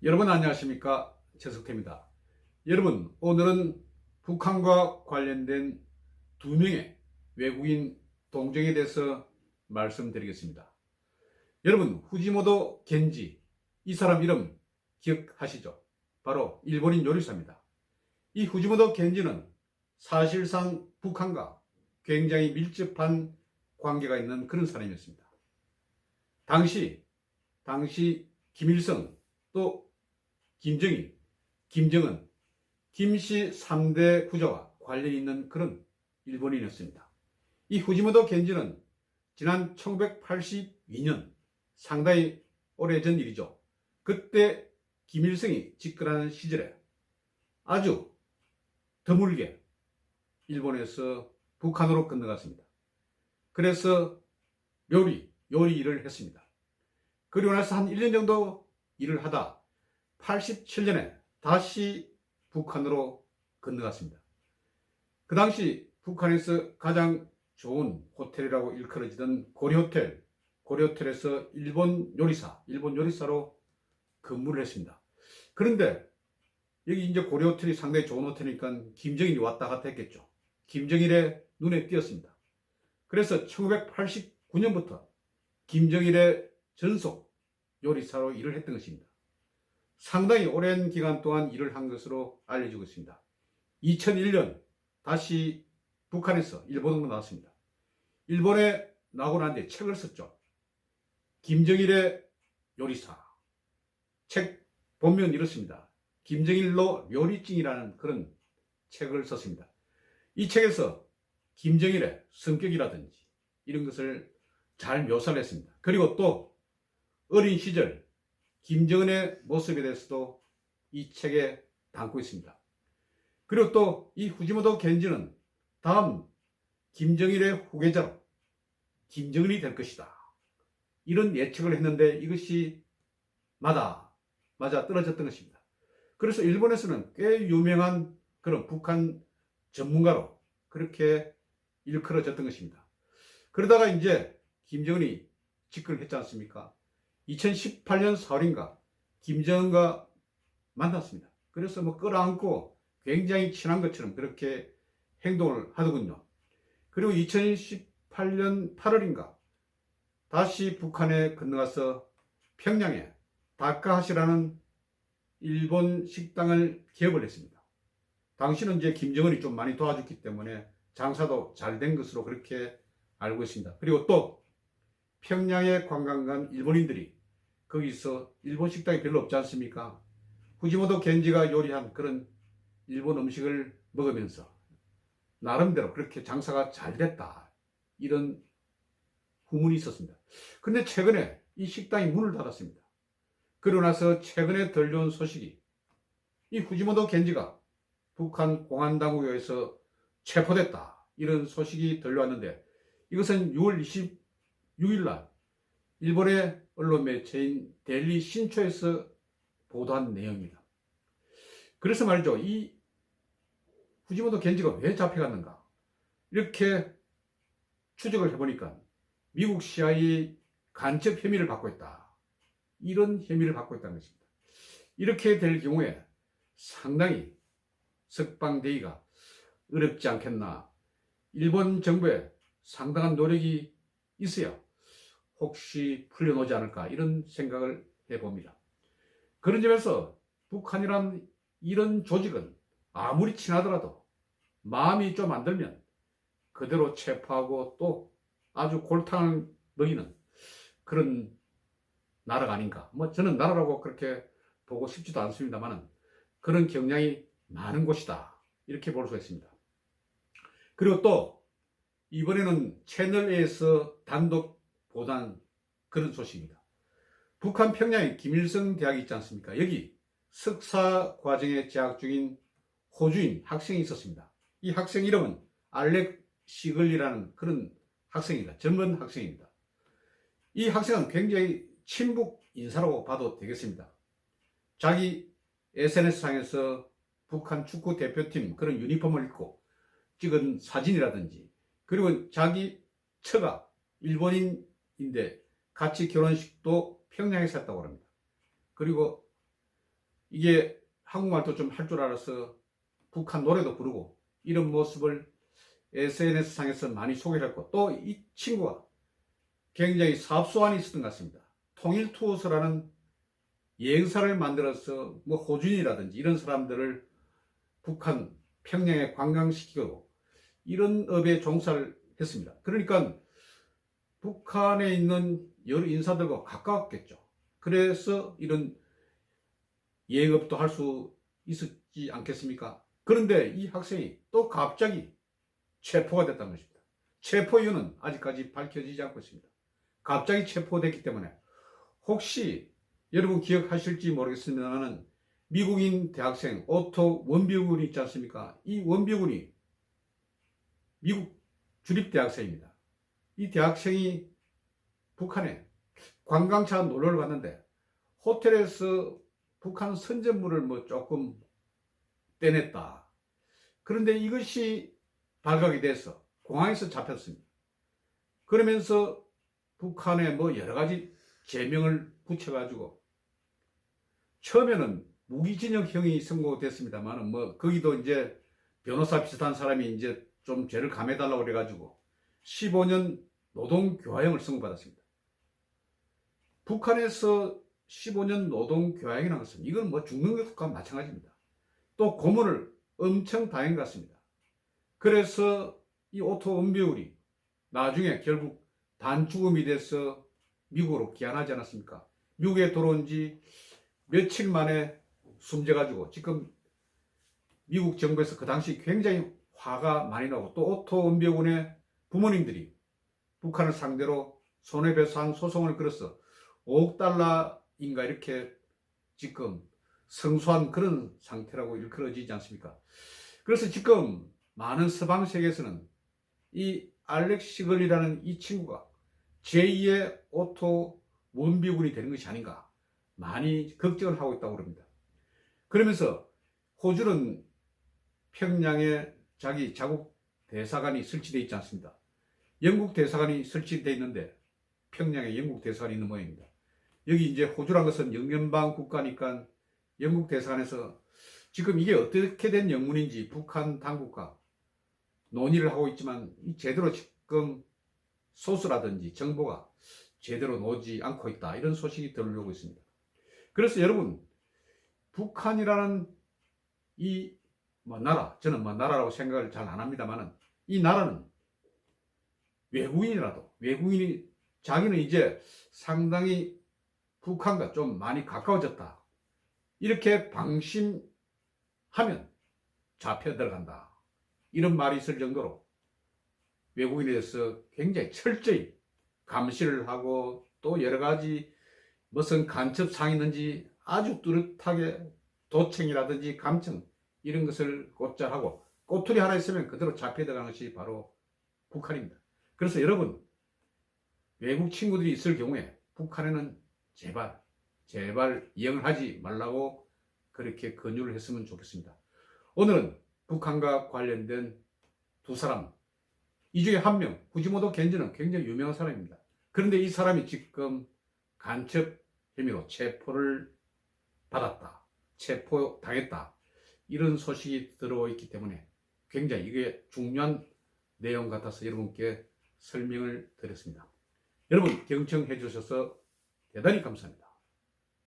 여러분 안녕하십니까? 최석태입니다. 여러분, 오늘은 북한과 관련된 두 명의 외국인 동정에 대해서 말씀드리겠습니다. 여러분, 후지모토 겐지, 이 사람 이름 기억하시죠? 바로 일본인 요리사입니다. 이 후지모토 겐지는 사실상 북한과 굉장히 밀접한 관계가 있는 그런 사람이었습니다. 당시 김일성, 또 김정일, 김정은, 김씨 3대 부자와 관련이 있는 그런 일본인이었습니다. 이 후지모토 겐지는 지난 1982년, 상당히 오래전 일이죠. 그때 김일성이 집권하는 시절에 아주 드물게 일본에서 북한으로 건너갔습니다. 그래서 요리 일을 했습니다. 그리고 나서 한 1년 정도 일을 하다 87년에 다시 북한으로 건너갔습니다. 그 당시 북한에서 가장 좋은 호텔이라고 일컬어지던 고려호텔에서 일본 요리사로 근무를 했습니다. 그런데 여기 이제 고려호텔이 상당히 좋은 호텔이니까 김정일이 왔다 갔다 했겠죠. 김정일의 눈에 띄었습니다. 그래서 1989년부터 김정일의 전속 요리사로 일을 했던 것입니다. 상당히 오랜 기간 동안 일을 한 것으로 알려지고 있습니다. 2001년 다시 북한에서 일본으로 나왔습니다. 일본에 나오고 난 뒤에 책을 썼죠. 김정일의 요리사. 책 본명은 이렇습니다. 김정일로 요리증이라는 그런 책을 썼습니다. 이 책에서 김정일의 성격이라든지 이런 것을 잘 묘사를 했습니다. 그리고 또 어린 시절 김정은의 모습에 대해서도 이 책에 담고 있습니다. 그리고 또 이 후지모토 겐지는 다음 김정일의 후계자로 김정은이 될 것이다. 이런 예측을 했는데 이것이 맞아 떨어졌던 것입니다. 그래서 일본에서는 꽤 유명한 그런 북한 전문가로 그렇게 일컬어졌던 것입니다. 그러다가 이제 김정은이 집권을 했지 않습니까? 2018년 4월인가 김정은과 만났습니다. 그래서 끌어안고 굉장히 친한 것처럼 그렇게 행동을 하더군요. 그리고 2018년 8월인가 다시 북한에 건너가서 평양에 다카하시라는 일본 식당을 개업을 했습니다. 당시는 이제 김정은이 좀 많이 도와줬기 때문에 장사도 잘 된 것으로 그렇게 알고 있습니다. 그리고 또 평양에 관광 간 일본인들이 거기서 일본 식당이 별로 없지 않습니까? 후지모토 겐지가 요리한 그런 일본 음식을 먹으면서 나름대로 그렇게 장사가 잘 됐다. 이런 후문이 있었습니다. 그런데 최근에 이 식당이 문을 닫았습니다. 그러고 나서 최근에 들려온 소식이 이 후지모토 겐지가 북한 공안당국에서 체포됐다. 이런 소식이 들려왔는데 이것은 6월 26일 날 일본의 언론 매체인 데일리 신초에서 보도한 내용입니다. 그래서 말이죠. 이 후지모토 겐지가 왜 잡혀갔는가? 이렇게 추적을 해보니까 미국 CIA 간첩 혐의를 받고 있다. 이런 혐의를 받고 있다는 것입니다. 이렇게 될 경우에 상당히 석방되기가 어렵지 않겠나. 일본 정부에 상당한 노력이 있어야 혹시 풀려놓지 않을까 이런 생각을 해봅니다. 그런 점에서 북한이란 이런 조직은 아무리 친하더라도 마음이 좀 안 들면 그대로 체포하고 또 아주 골탕을 먹이는 그런 나라가 아닌가. 저는 나라라고 그렇게 보고 싶지도 않습니다만 그런 경향이 많은 곳이다. 이렇게 볼 수 있습니다. 그리고 또 이번에는 채널A에서 단독 보도한 그런 소식입니다. 북한 평양에 김일성 대학이 있지 않습니까? 여기 석사 과정에 재학 중인 호주인 학생이 있었습니다. 이 학생 이름은 알렉 시글리라는 그런 학생입니다. 젊은 학생입니다. 이 학생은 굉장히 친북 인사라고 봐도 되겠습니다. 자기 SNS상에서 북한 축구 대표팀 그런 유니폼을 입고 찍은 사진이라든지 그리고 자기 처가 일본인인데 같이 결혼식도 평양에서 했다고 합니다. 그리고 이게 한국말도 좀 할 줄 알아서 북한 노래도 부르고 이런 모습을 SNS상에서 많이 소개를 했고, 또 이 친구가 굉장히 사업소환이 있었던 것 같습니다. 통일투어스라는 여행사를 만들어서 뭐 호준이라든지 이런 사람들을 북한 평양에 관광시키고 이런 업에 종사를 했습니다. 그러니까 북한에 있는 여러 인사들과 가까웠겠죠. 그래서 이런 여행업도 할 수 있었지 않겠습니까? 그런데 이 학생이 또 갑자기 체포가 됐다는 것입니다. 체포 이유는 아직까지 밝혀지지 않고 있습니다. 갑자기 체포됐기 때문에 혹시 여러분 기억하실지 모르겠습니다만 미국인 대학생 오토 원비군이 있지 않습니까? 이 원비군이 미국 주립대학생입니다. 이 대학생이 북한에 관광차 놀러를 갔는데 호텔에서 북한 선전물을 뭐 조금 떼냈다. 그런데 이것이 발각이 돼서 공항에서 잡혔습니다. 그러면서 북한에 뭐 여러 가지 제명을 붙여가지고 처음에는 무기징역형이 선고됐습니다만 뭐 거기도 이제 변호사 비슷한 사람이 이제 좀 죄를 감해달라고 그래가지고 15년 노동교화형을 선고받았습니다. 북한에서 15년 노동교화형이라는 것은 이건 뭐 죽는 것과 마찬가지입니다. 또 고문을 엄청 당한 것 같습니다. 그래서 이 오토 원비울이 나중에 결국 단축음이 돼서 미국으로 귀환하지 않았습니까? 미국에 들어온 지 며칠 만에 숨져가지고 지금 미국 정부에서 그 당시 굉장히 화가 많이 나고 또 오토 원비군의 부모님들이 북한을 상대로 손해배상 소송을 걸어서 5억 달러인가 이렇게 지금 성소한 그런 상태라고 일컬어지지 않습니까? 그래서 지금 많은 서방 세계에서는 이 알렉시 시글이라는 이 친구가 제2의 오토 원비군이 되는 것이 아닌가 많이 걱정을 하고 있다고 합니다. 그러면서 호주는 평양에 자기 자국 대사관이 설치되어 있지 않습니다. 영국 대사관이 설치되어 있는데 평양에 영국 대사관이 있는 모양입니다. 여기 이제 호주란 것은 영연방 국가니까 영국 대사관에서 지금 이게 어떻게 된 영문인지 북한 당국과 논의를 하고 있지만 제대로 지금 소스라든지 정보가 제대로 나오지 않고 있다. 이런 소식이 들려오고 있습니다. 그래서 여러분 북한이라는 이 나라, 저는 나라라고 생각을 잘 안 합니다만 이 나라는 외국인이 자기는 이제 상당히 북한과 좀 많이 가까워졌다. 이렇게 방심하면 잡혀 들어간다. 이런 말이 있을 정도로 외국인에 대해서 굉장히 철저히 감시를 하고 또 여러 가지 무슨 간첩상이 있는지 아주 뚜렷하게 도청이라든지 감청 이런 것을 곧잘 하고 꼬투리 하나 있으면 그대로 잡혀 들어가는 것이 바로 북한입니다. 그래서 여러분 외국 친구들이 있을 경우에 북한에는 제발 이용을 하지 말라고 그렇게 권유를 했으면 좋겠습니다. 오늘은 북한과 관련된 두 사람, 이 중에 한 명, 후지모토 겐지는 굉장히 유명한 사람입니다. 그런데 이 사람이 지금 간첩 혐의로 체포를 받았다, 체포당했다, 이런 소식이 들어와 있기 때문에 굉장히 이게 중요한 내용 같아서 여러분께 설명을 드렸습니다. 여러분 경청해 주셔서 대단히 감사합니다.